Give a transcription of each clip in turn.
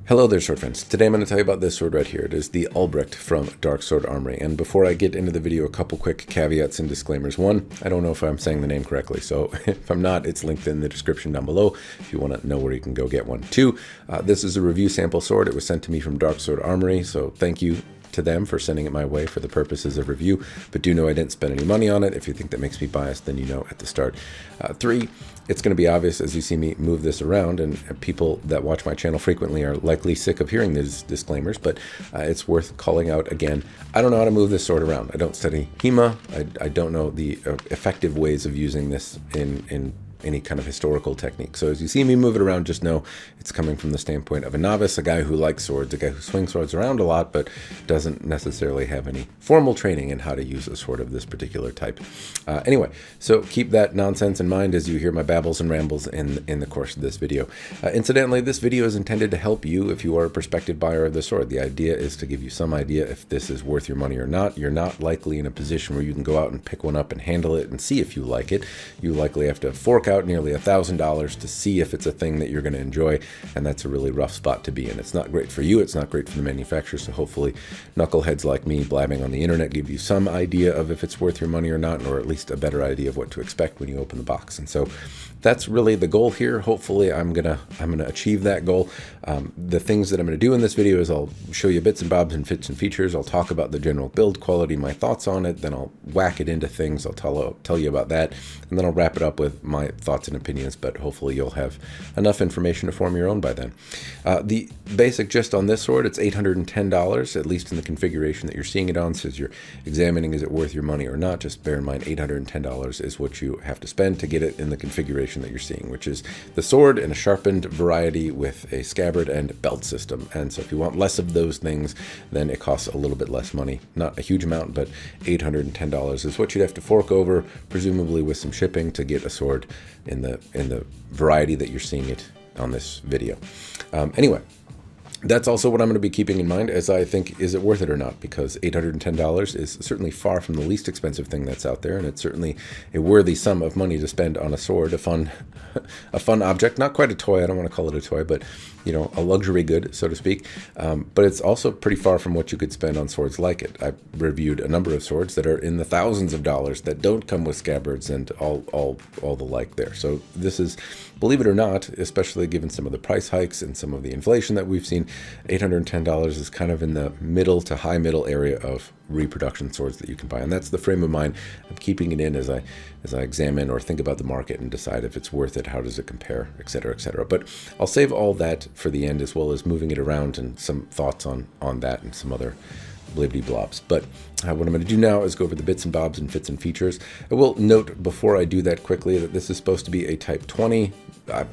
Hello there, sword friends. Today I'm going to tell you about this sword right here. It is the Olbrecht from Darksword Armory. And before I get into the video, a couple quick caveats and disclaimers. One, I don't know if I'm saying the name correctly, so if I'm not, it's linked in the description down below if you want to know where you can go get one. Two, this is a review sample sword. It was sent to me from Darksword Armory, so thank you to them for sending it my way for the purposes of review, but do know I didn't spend any money on it. If you think that makes me biased, then you know at the start. Three, it's going to be obvious as you see me move this around, and people that watch my channel frequently are likely sick of hearing these disclaimers, but it's worth calling out again. I don't know how to move this sword around. I don't study HEMA. I don't know the effective ways of using this in any kind of historical technique. So as you see me move it around, just know it's coming from the standpoint of a novice, a guy who likes swords, a guy who swings swords around a lot, but doesn't necessarily have any formal training in how to use a sword of this particular type. Anyway, so keep that nonsense in mind as you hear my babbles and rambles in the course of this video. Incidentally, this video is intended to help you if you are a prospective buyer of the sword. The idea is to give you some idea if this is worth your money or not. You're not likely in a position where you can go out and pick one up and handle it and see if you like it. You likely have to fork out nearly $1,000 to see if it's a thing that you're going to enjoy, and that's a really rough spot to be in. It's not great for you, it's not great for the manufacturer, so hopefully knuckleheads like me blabbing on the internet give you some idea of if it's worth your money or not, or at least a better idea of what to expect when you open the box. And so that's really the goal here. Hopefully I'm gonna achieve that goal. The things that I'm gonna do in this video is I'll show you bits and bobs and fits and features. I'll talk about the general build quality, my thoughts on it, then I'll whack it into things. I'll tell you about that, and then I'll wrap it up with my thoughts and opinions, but hopefully you'll have enough information to form your own by then. The basic gist on this sword, it's $810, at least in the configuration that you're seeing it on. So as you're examining, is it worth your money or not, just bear in mind $810 is what you have to spend to get it in the configuration that you're seeing, which is the sword in a sharpened variety with a scabbard and belt system. And so if you want less of those things, then it costs a little bit less money. Not a huge amount, but $810 is what you'd have to fork over, presumably with some shipping, to get a sword in the variety that you're seeing it on this video. Anyway, that's also what I'm going to be keeping in mind as I think, is it worth it or not? Because $810 is certainly far from the least expensive thing that's out there, and it's certainly a worthy sum of money to spend on a sword, a fun object, not quite a toy. I don't want to call it a toy, but you know, a luxury good, so to speak. But it's also pretty far from what you could spend on swords like it. I've reviewed a number of swords that are in the thousands of dollars that don't come with scabbards and all the like there. So this is, believe it or not, especially given some of the price hikes and some of the inflation that we've seen, $810 is kind of in the middle to high middle area of reproduction swords that you can buy, and that's the frame of mind I'm keeping it in as I examine or think about the market and decide if it's worth it, how does it compare, etc., etc. But I'll save all that for the end, as well as moving it around and some thoughts on that and some other blibbity blobs. But what I'm going to do now is go over the bits and bobs and fits and features. I will note before I do that quickly that this is supposed to be a Type 20.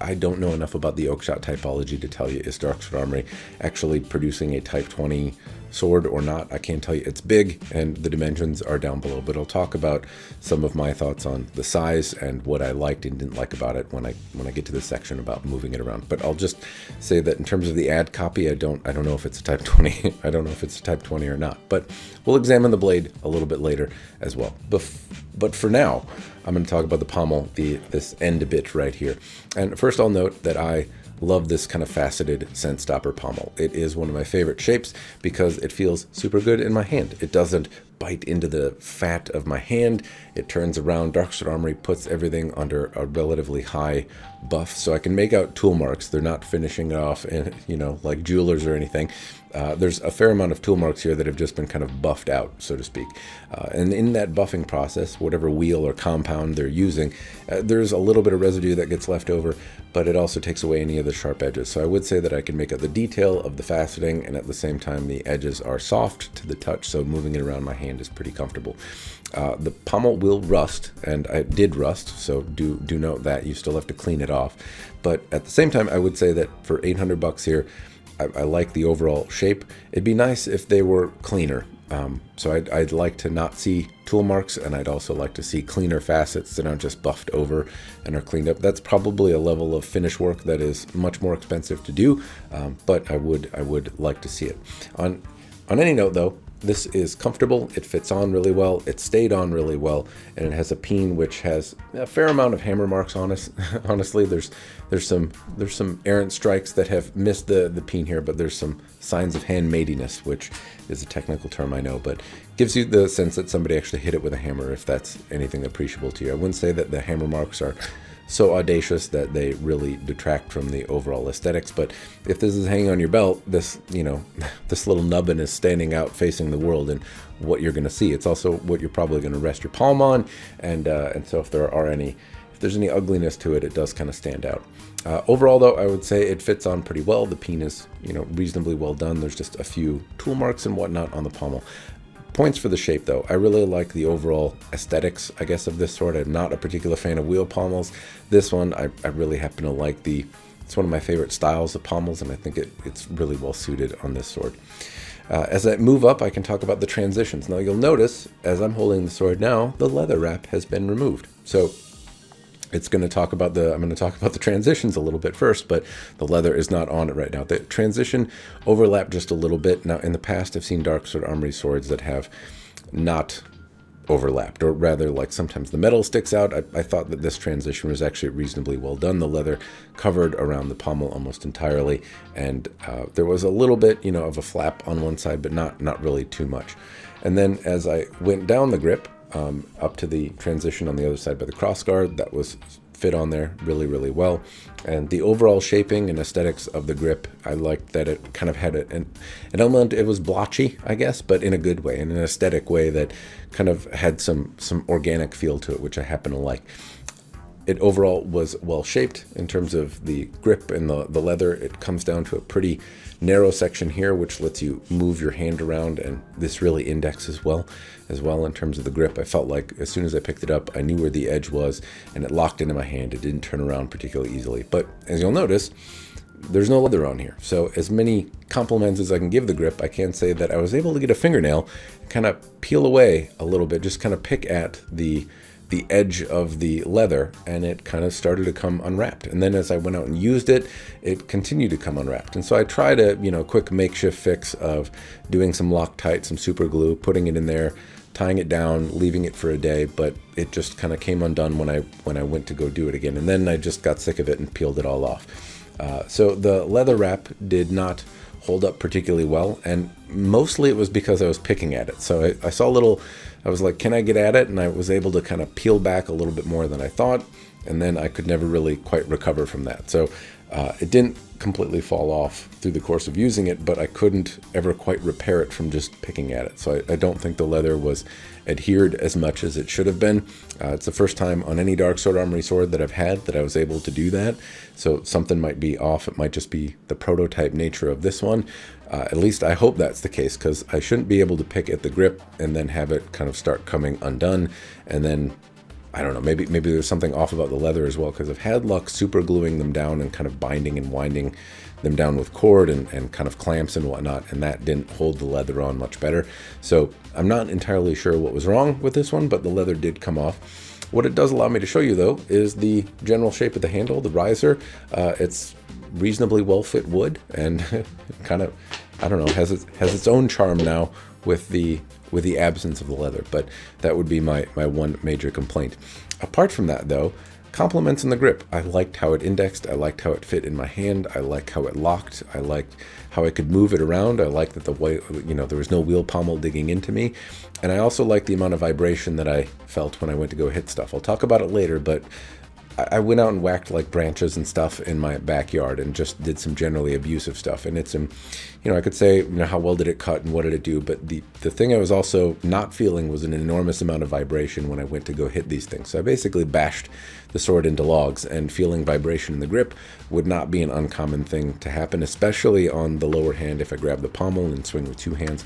I don't know enough about the Oakshot typology to tell you, is Darksword Armory actually producing a Type 20 sword or not. I can't tell you. It's big, and the dimensions are down below, but I'll talk about some of my thoughts on the size and what I liked and didn't like about it when I get to this section about moving it around. But I'll just say that in terms of the ad copy, I don't know if it's a Type 20. I don't know if it's a Type 20 or not, but we'll examine the blade a little bit later as well. But for now, I'm going to talk about the pommel, this end bit right here. And first I'll note that I love this kind of faceted scent stopper pommel. It is one of my favorite shapes because it feels super good in my hand. It doesn't bite into the fat of my hand. It turns around. Darksword Armory puts everything under a relatively high buff, so I can make out tool marks. They're not finishing it off, you know, like jewelers or anything. There's a fair amount of tool marks here that have just been kind of buffed out, so to speak. And in that buffing process, whatever wheel or compound they're using, there's a little bit of residue that gets left over, but it also takes away any of the sharp edges. So I would say that I can make out the detail of the faceting, and at the same time the edges are soft to the touch, so moving it around my hand is pretty comfortable. The pommel will rust, and it did rust, so do note that. You still have to clean it off. But at the same time, I would say that for $800 here, I like the overall shape. It'd be nice if they were cleaner. So I'd like to not see tool marks, and I'd also like to see cleaner facets that aren't just buffed over and are cleaned up. That's probably a level of finish work that is much more expensive to do, but I would like to see it. On any note, though, this is comfortable, it fits on really well, it stayed on really well, and it has a peen which has a fair amount of hammer marks on us. Honestly, there's some errant strikes that have missed the peen here, but there's some signs of handmadiness, which is a technical term, I know, but gives you the sense that somebody actually hit it with a hammer, if that's anything appreciable to you. I wouldn't say that the hammer marks are so audacious that they really detract from the overall aesthetics, but if this is hanging on your belt, this, you know, this little nubbin is standing out facing the world, and what you're going to see. It's also what you're probably going to rest your palm on, and so if there's any ugliness to it, it does kind of stand out. Overall, though, I would say it fits on pretty well. The peen is, you know, reasonably well done. There's just a few tool marks and whatnot on the pommel. Points for the shape, though. I really like the overall aesthetics, I guess, of this sword. I'm not a particular fan of wheel pommels. This one, I really happen to like it's one of my favorite styles of pommels, and I think it's really well suited on this sword. As I move up, I can talk about the transitions. Now, you'll notice, as I'm holding the sword now, the leather wrap has been removed. So I'm going to talk about the transitions a little bit first, but the leather is not on it right now. The transition overlapped just a little bit. Now, in the past, I've seen Darksword Armory swords that have not overlapped, or rather, like, sometimes the metal sticks out. I thought that this transition was actually reasonably well done. The leather covered around the pommel almost entirely, and there was a little bit, you know, of a flap on one side, but not really too much. And then as I went down the grip, up to the transition on the other side by the crossguard, that was fit on there really, really well. And the overall shaping and aesthetics of the grip, I liked that it kind of had an element. It was blotchy, I guess, but in a good way, in an aesthetic way that kind of had some organic feel to it, which I happen to like. It overall was well shaped in terms of the grip and the leather. It comes down to a pretty narrow section here, which lets you move your hand around, and this really indexes well in terms of the grip. I felt like as soon as I picked it up, I knew where the edge was, and it locked into my hand. It didn't turn around particularly easily. But as you'll notice, there's no leather on here. So as many compliments as I can give the grip, I can say that I was able to get a fingernail, kind of peel away a little bit, just kind of pick at the edge of the leather, and it kind of started to come unwrapped. And then as I went out and used it, it continued to come unwrapped. And so I tried a quick makeshift fix of doing some Loctite, some super glue, putting it in there, tying it down, leaving it for a day, but it just kind of came undone when I went to go do it again. And then I just got sick of it and peeled it all off. So the leather wrap did not hold up particularly well, and mostly it was because I was picking at it. So I saw a little, I was like, can I get at it? And I was able to kind of peel back a little bit more than I thought, and then I could never really quite recover from that. So it didn't completely fall off through the course of using it, but I couldn't ever quite repair it from just picking at it. So I don't think the leather was adhered as much as it should have been. It's the first time on any Darksword Armory sword that I've had that I was able to do that. So something might be off. It might just be the prototype nature of this one. At least I hope that's the case, because I shouldn't be able to pick at the grip and then have it kind of start coming undone. And then, I don't know, maybe there's something off about the leather as well, because I've had luck super gluing them down and kind of binding and winding them down with cord and kind of clamps and whatnot, and that didn't hold the leather on much better. So I'm not entirely sure what was wrong with this one, but the leather did come off. What it does allow me to show you, though, is the general shape of the handle, the riser. It's reasonably well fit wood, and kind of, I don't know, has its own charm now with the absence of the leather. But that would be my one major complaint. Apart from that, though, compliments in the grip. I liked how it indexed. I liked how it fit in my hand. I liked how it locked. I liked how I could move it around. I liked that there was no wheel pommel digging into me. And I also liked the amount of vibration that I felt when I went to go hit stuff. I'll talk about it later, but I went out and whacked like branches and stuff in my backyard and just did some generally abusive stuff. And it's, I could say, how well did it cut and what did it do? But the thing I was also not feeling was an enormous amount of vibration when I went to go hit these things. So I basically bashed the sword into logs, and feeling vibration in the grip would not be an uncommon thing to happen, especially on the lower hand if I grab the pommel and swing with two hands.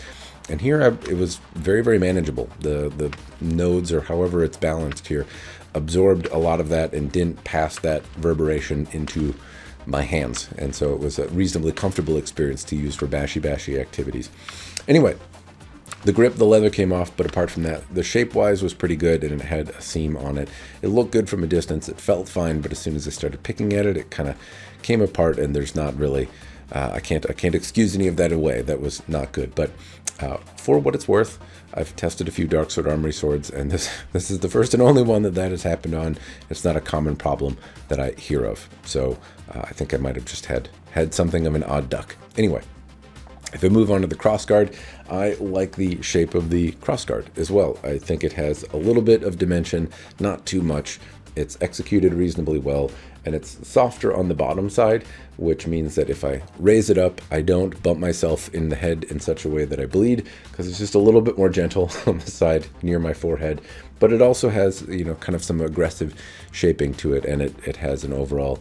And here it was very, very manageable. The nodes, or however it's balanced here, absorbed a lot of that and didn't pass that reverberation into my hands. And so it was a reasonably comfortable experience to use for bashy activities. Anyway, the grip, the leather came off, but apart from that, the shape-wise was pretty good, and it had a seam on it. It looked good from a distance. It felt fine, but as soon as I started picking at it, it kind of came apart, and there's not really I can't excuse any of that away. That was not good. But for what it's worth, I've tested a few Darksword Armory swords, and this is the first and only one that has happened on. It's not a common problem that I hear of. So I think I might have just had something of an odd duck. Anyway, if I move on to the crossguard, I like the shape of the crossguard as well. I think it has a little bit of dimension, not too much. It's executed reasonably well, and it's softer on the bottom side, which means that if I raise it up, I don't bump myself in the head in such a way that I bleed, because it's just a little bit more gentle on the side near my forehead. But it also has, kind of some aggressive shaping to it, and it has an overall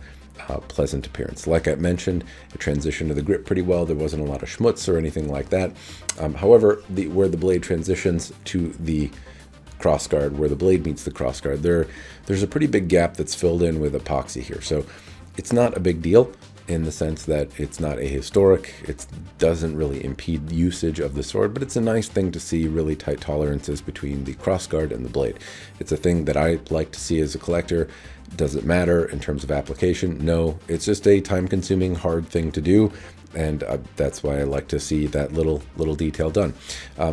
pleasant appearance. Like I mentioned, it transitioned to the grip pretty well. There wasn't a lot of schmutz or anything like that. However, where the blade transitions to the crossguard, where the blade meets the crossguard, there's a pretty big gap that's filled in with epoxy here. So it's not a big deal in the sense that it's not ahistoric. It doesn't really impede usage of the sword, but it's a nice thing to see really tight tolerances between the crossguard and the blade. It's a thing that I like to see as a collector. Does it matter in terms of application? No, it's just a time-consuming, hard thing to do, and that's why I like to see that little detail done.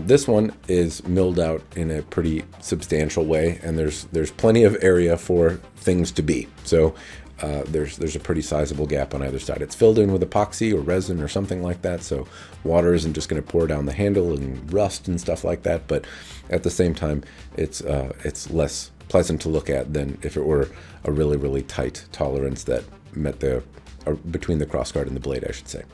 This one is milled out in a pretty substantial way, and there's plenty of area for things to be. So there's a pretty sizable gap on either side. It's filled in with epoxy or resin or something like that, so water isn't just going to pour down the handle and rust and stuff like that. But at the same time, it's less pleasant to look at than if it were a really tight tolerance that met between the crossguard and the blade, I should say.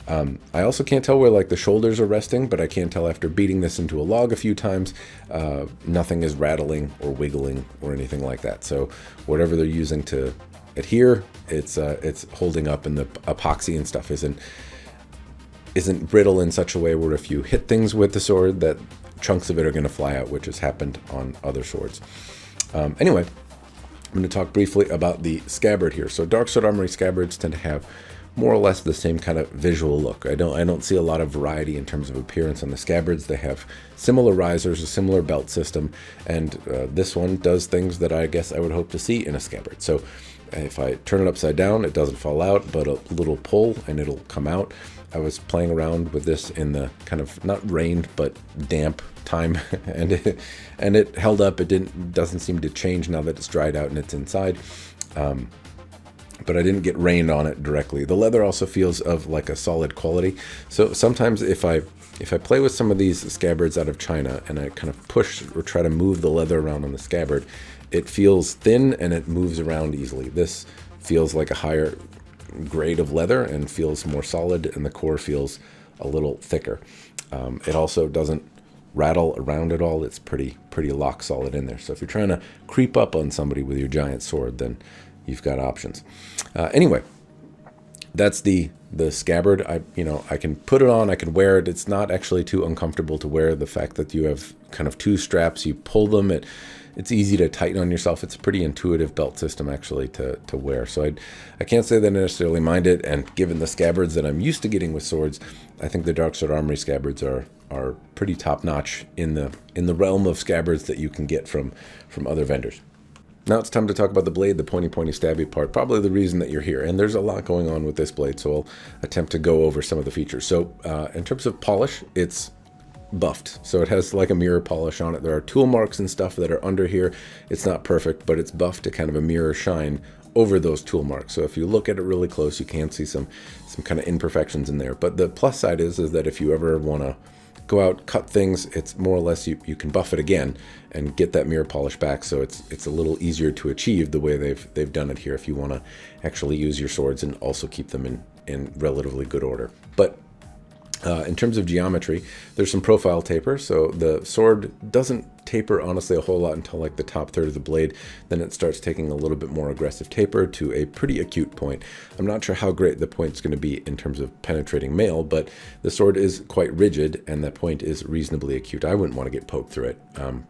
I also can't tell where the shoulders are resting, but I can tell after beating this into a log a few times, nothing is rattling or wiggling or anything like that. So whatever they're using to adhere, it's holding up, and the epoxy and stuff isn't brittle in such a way where if you hit things with the sword that chunks of it are going to fly out, which has happened on other swords. Anyway, I'm going to talk briefly about the scabbard here. So Darksword Armory scabbards tend to have more or less the same kind of visual look. I don't see a lot of variety in terms of appearance on the scabbards. They have similar risers, a similar belt system, and this one does things that I guess I would hope to see in a scabbard. So if I turn it upside down, it doesn't fall out, but a little pull and it'll come out. I was playing around with this in the kind of not rained but damp time, and it held up. It doesn't seem to change now that it's dried out and it's inside. But I didn't get rained on it directly. The leather also feels of like a solid quality. So sometimes if I play with some of these scabbards out of China and I kind of push or try to move the leather around on the scabbard, it feels thin and it moves around easily. This feels like a higher grade of leather and feels more solid, and the core feels a little thicker. It also doesn't rattle around at all. It's pretty lock solid in there. So if you're trying to creep up on somebody with your giant sword, then you've got options. Anyway, that's the scabbard. I can put it on, I can wear it. It's not actually too uncomfortable to wear. The fact that you have kind of two straps, you pull them, it's easy to tighten on yourself. It's a pretty intuitive belt system actually to wear. So I can't say that I necessarily mind it, and given the scabbards that I'm used to getting with swords, I think the Darksword Armory scabbards are pretty top notch in the realm of scabbards that you can get from other vendors. Now it's time to talk about the blade, the pointy stabby part, probably the reason that you're here. And there's a lot going on with this blade, so I'll attempt to go over some of the features. So in terms of polish, it's buffed. So it has like a mirror polish on it. There are tool marks and stuff that are under here. It's not perfect, but it's buffed to kind of a mirror shine over those tool marks. So if you look at it really close, you can see some kind of imperfections in there. But the plus side is that if you ever want to go out, cut things, it's more or less you can buff it again and get that mirror polish back, so it's a little easier to achieve the way they've done it here if you want to actually use your swords and also keep them in relatively good order. But in terms of geometry, there's some profile taper, so the sword doesn't taper honestly a whole lot until like the top third of the blade. Then it starts taking a little bit more aggressive taper to a pretty acute point. I'm not sure how great the point's going to be in terms of penetrating mail, but the sword is quite rigid and that point is reasonably acute. I wouldn't want to get poked through it,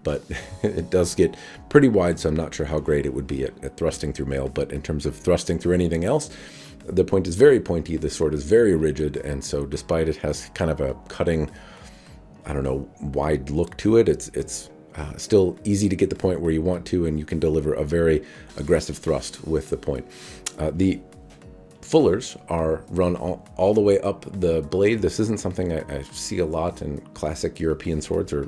but it does get pretty wide, so I'm not sure how great it would be at thrusting through mail. But in terms of thrusting through anything else, the point is very pointy, the sword is very rigid, and so despite it has kind of a cutting, I don't know, wide look to it, it's still easy to get the point where you want to, and you can deliver a very aggressive thrust with the point. The fullers are run all the way up the blade. This isn't something I see a lot in classic European swords or,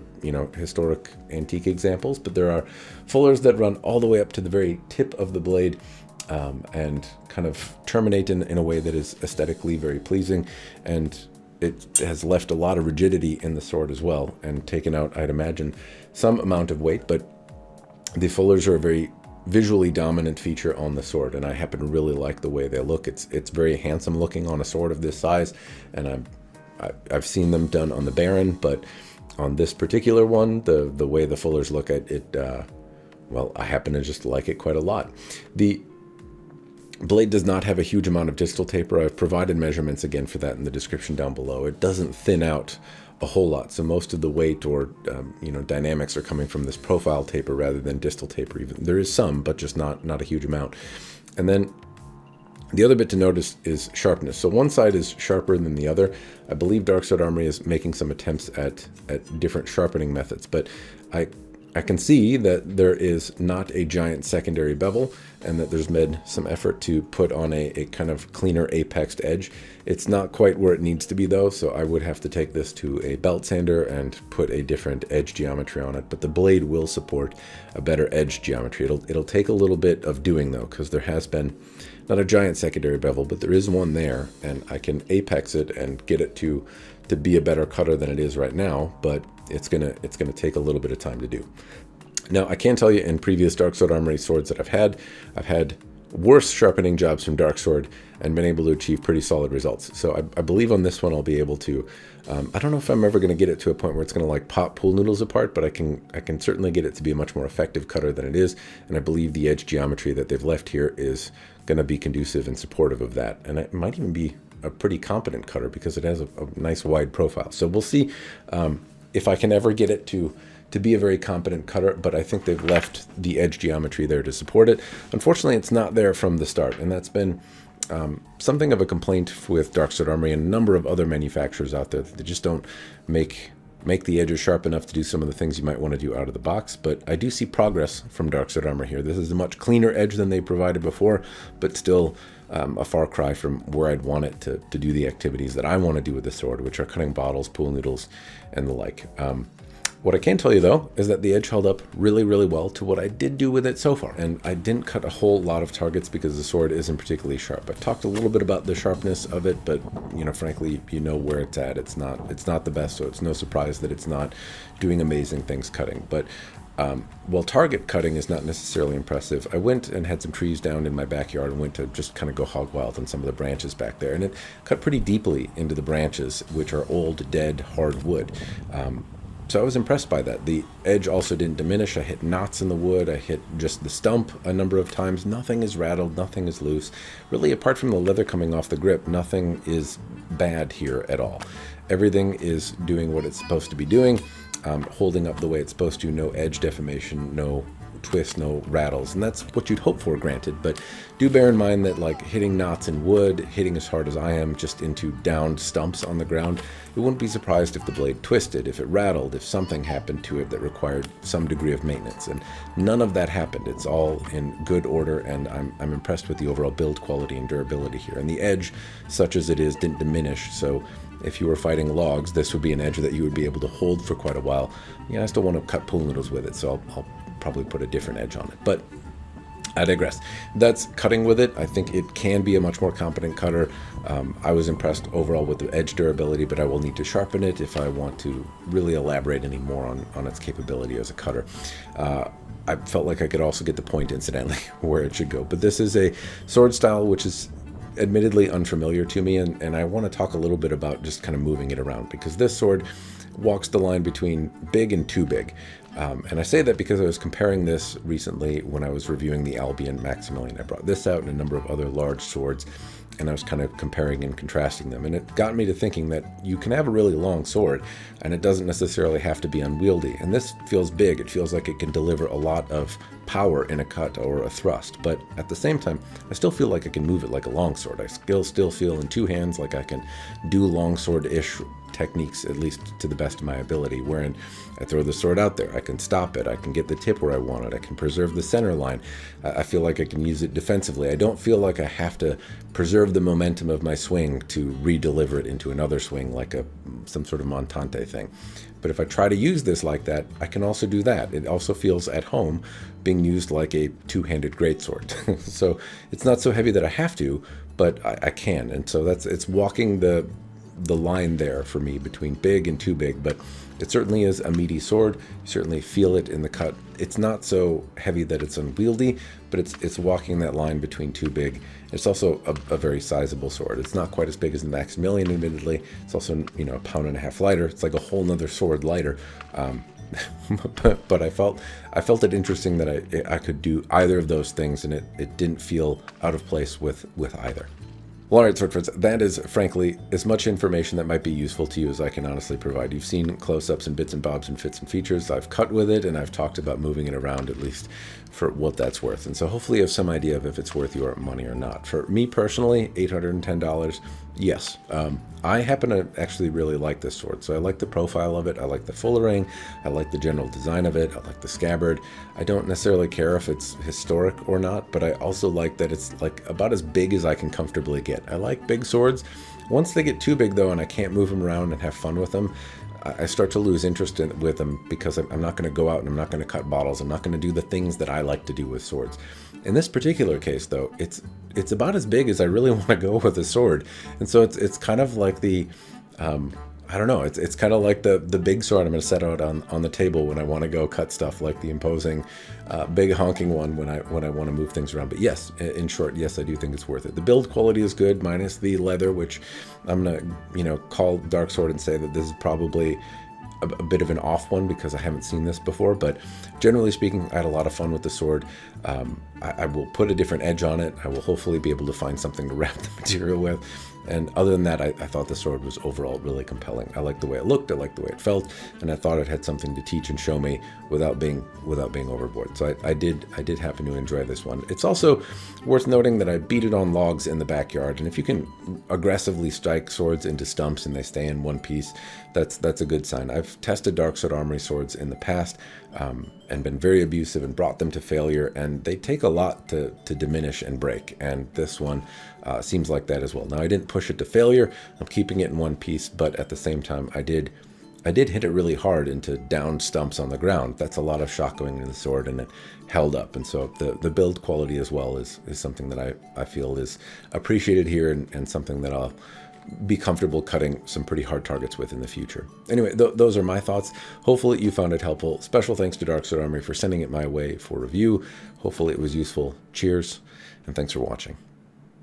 historic antique examples, but there are fullers that run all the way up to the very tip of the blade and kind of terminate in a way that is aesthetically very pleasing. And it has left a lot of rigidity in the sword as well and taken out, I'd imagine, some amount of weight, but the fullers are a very visually dominant feature on the sword, and I happen to really like the way they look. It's very handsome looking on a sword of this size, and I've seen them done on the Baron, but on this particular one, the way the fullers look at it, well, I happen to just like it quite a lot. The blade does not have a huge amount of distal taper. I've provided measurements again for that in the description down below. It doesn't thin out a whole lot, so most of the weight or dynamics are coming from this profile taper rather than distal taper. Even there is some, but just not a huge amount. And then the other bit to notice is sharpness. So one side is sharper than the other. I believe Darksword Armory is making some attempts at different sharpening methods, but I can see that there is not a giant secondary bevel and that there's been some effort to put on a kind of cleaner apexed edge. It's not quite where it needs to be though, so I would have to take this to a belt sander and put a different edge geometry on it, but the blade will support a better edge geometry. It'll take a little bit of doing though, because there has been not a giant secondary bevel, but there is one there, and I can apex it and get it to be a better cutter than it is right now, but it's gonna take a little bit of time to do. Now, I can tell you in previous Darksword Armory swords that I've had worse sharpening jobs from Darksword and been able to achieve pretty solid results. So I believe on this one I'll be able to, I don't know if I'm ever going to get it to a point where it's going to like pop pool noodles apart, but I can certainly get it to be a much more effective cutter than it is, and I believe the edge geometry that they've left here is going to be conducive and supportive of that, and it might even be a pretty competent cutter because it has a nice wide profile. So we'll see if I can ever get it to be a very competent cutter, but I think they've left the edge geometry there to support it. Unfortunately, it's not there from the start, and that's been something of a complaint with Darksword Armory and a number of other manufacturers out there. They just don't make the edges sharp enough to do some of the things you might want to do out of the box, but I do see progress from Darksword Armory here. This is a much cleaner edge than they provided before, but still a far cry from where I'd want it to do the activities that I want to do with the sword, which are cutting bottles, pool noodles, and the like. What I can tell you, though, is that the edge held up really, really well to what I did do with it so far. And I didn't cut a whole lot of targets because the sword isn't particularly sharp. I've talked a little bit about the sharpness of it, but, frankly, you know where it's at. It's not the best, so it's no surprise that it's not doing amazing things cutting. But while target cutting is not necessarily impressive, I went and had some trees down in my backyard and went to just kind of go hog wild on some of the branches back there. And it cut pretty deeply into the branches, which are old, dead, hard wood. So I was impressed by that. The edge also didn't diminish. I hit knots in the wood. I hit just the stump a number of times. Nothing is rattled. Nothing is loose. Really, apart from the leather coming off the grip, nothing is bad here at all. Everything is doing what it's supposed to be doing, holding up the way it's supposed to. No edge deformation, no twist, no rattles, and that's what you'd hope for, granted, but do bear in mind that like hitting knots in wood, hitting as hard as I am just into downed stumps on the ground, you wouldn't be surprised if the blade twisted, if it rattled, if something happened to it that required some degree of maintenance, and none of that happened. It's all in good order, and I'm impressed with the overall build quality and durability here, and the edge, such as it is, didn't diminish. So if you were fighting logs, this would be an edge that you would be able to hold for quite a while. I still want to cut pool noodles with it, so I'll probably put a different edge on it, but I digress. That's cutting with it. I think it can be a much more competent cutter. I was impressed overall with the edge durability, but I will need to sharpen it if I want to really elaborate any more on its capability as a cutter. I felt like I could also get the point, incidentally, where it should go, but this is a sword style which is admittedly unfamiliar to me, and I want to talk a little bit about just kind of moving it around, because this sword walks the line between big and too big. And I say that because I was comparing this recently when I was reviewing the Albion Maximilian. I brought this out and a number of other large swords, and I was kind of comparing and contrasting them. And it got me to thinking that you can have a really long sword, and it doesn't necessarily have to be unwieldy. And this feels big. It feels like it can deliver a lot of power in a cut or a thrust. But at the same time, I still feel like I can move it like a longsword. I still feel in two hands like I can do longsword-ish techniques, at least to the best of my ability, wherein I throw the sword out there, I can stop it, I can get the tip where I want it, I can preserve the center line, I feel like I can use it defensively. I don't feel like I have to preserve the momentum of my swing to re-deliver it into another swing like some sort of montante thing. But if I try to use this like that, I can also do that. It also feels at home being used like a two-handed greatsword. So it's not so heavy that I have to, but I can. And so it's walking the line there for me between big and too big, but it certainly is a meaty sword. You certainly feel it in the cut. It's not so heavy that it's unwieldy, but it's walking that line between too big. It's also a very sizable sword. It's not quite as big as the Maximilian, admittedly. It's also, a pound and a half lighter. It's like a whole nother sword lighter. But I felt it interesting that I could do either of those things, and it didn't feel out of place with either. Well, all right, sword friends, that is, frankly, as much information that might be useful to you as I can honestly provide. You've seen close-ups and bits and bobs and fits and features. I've cut with it, and I've talked about moving it around, at least for what that's worth. And so hopefully you have some idea of if it's worth your money or not. For me personally, $810, yes. I happen to actually really like this sword. So I like the profile of it. I like the fullerene. I like the general design of it. I like the scabbard. I don't necessarily care if it's historic or not, but I also like that it's like about as big as I can comfortably get. I like big swords. Once they get too big though, and I can't move them around and have fun with them, I start to lose interest with them because I'm not going to go out and I'm not going to cut bottles. I'm not going to do the things that I like to do with swords. In this particular case, though, it's about as big as I really want to go with a sword, and so it's kind of like the I don't know. It's kind of like the big sword I'm going to set out on the table when I want to go cut stuff, like the imposing, big honking one when I want to move things around. But yes, in short, yes, I do think it's worth it. The build quality is good, minus the leather, which I'm gonna call Darksword and say that this is probably a bit of an off one because I haven't seen this before. But generally speaking, I had a lot of fun with the sword. I will put a different edge on it. I will hopefully be able to find something to wrap the material with. And other than that, I thought the sword was overall really compelling. I liked the way it looked, I liked the way it felt, and I thought it had something to teach and show me without being overboard. So I did happen to enjoy this one. It's also worth noting that I beat it on logs in the backyard, and if you can aggressively strike swords into stumps and they stay in one piece, that's a good sign. I've tested Darksword Armory swords in the past and been very abusive and brought them to failure, and they take a lot to diminish and break, and this one seems like that as well. Now, I didn't push it to failure. I'm keeping it in one piece, but at the same time, I did hit it really hard into down stumps on the ground. That's a lot of shock going into the sword, and it held up. And so the build quality as well is something that I feel is appreciated here, and something that I'll be comfortable cutting some pretty hard targets with in the future. Anyway, those are my thoughts. Hopefully you found it helpful. Special thanks to Darksword Armory for sending it my way for review. Hopefully it was useful. Cheers, and thanks for watching.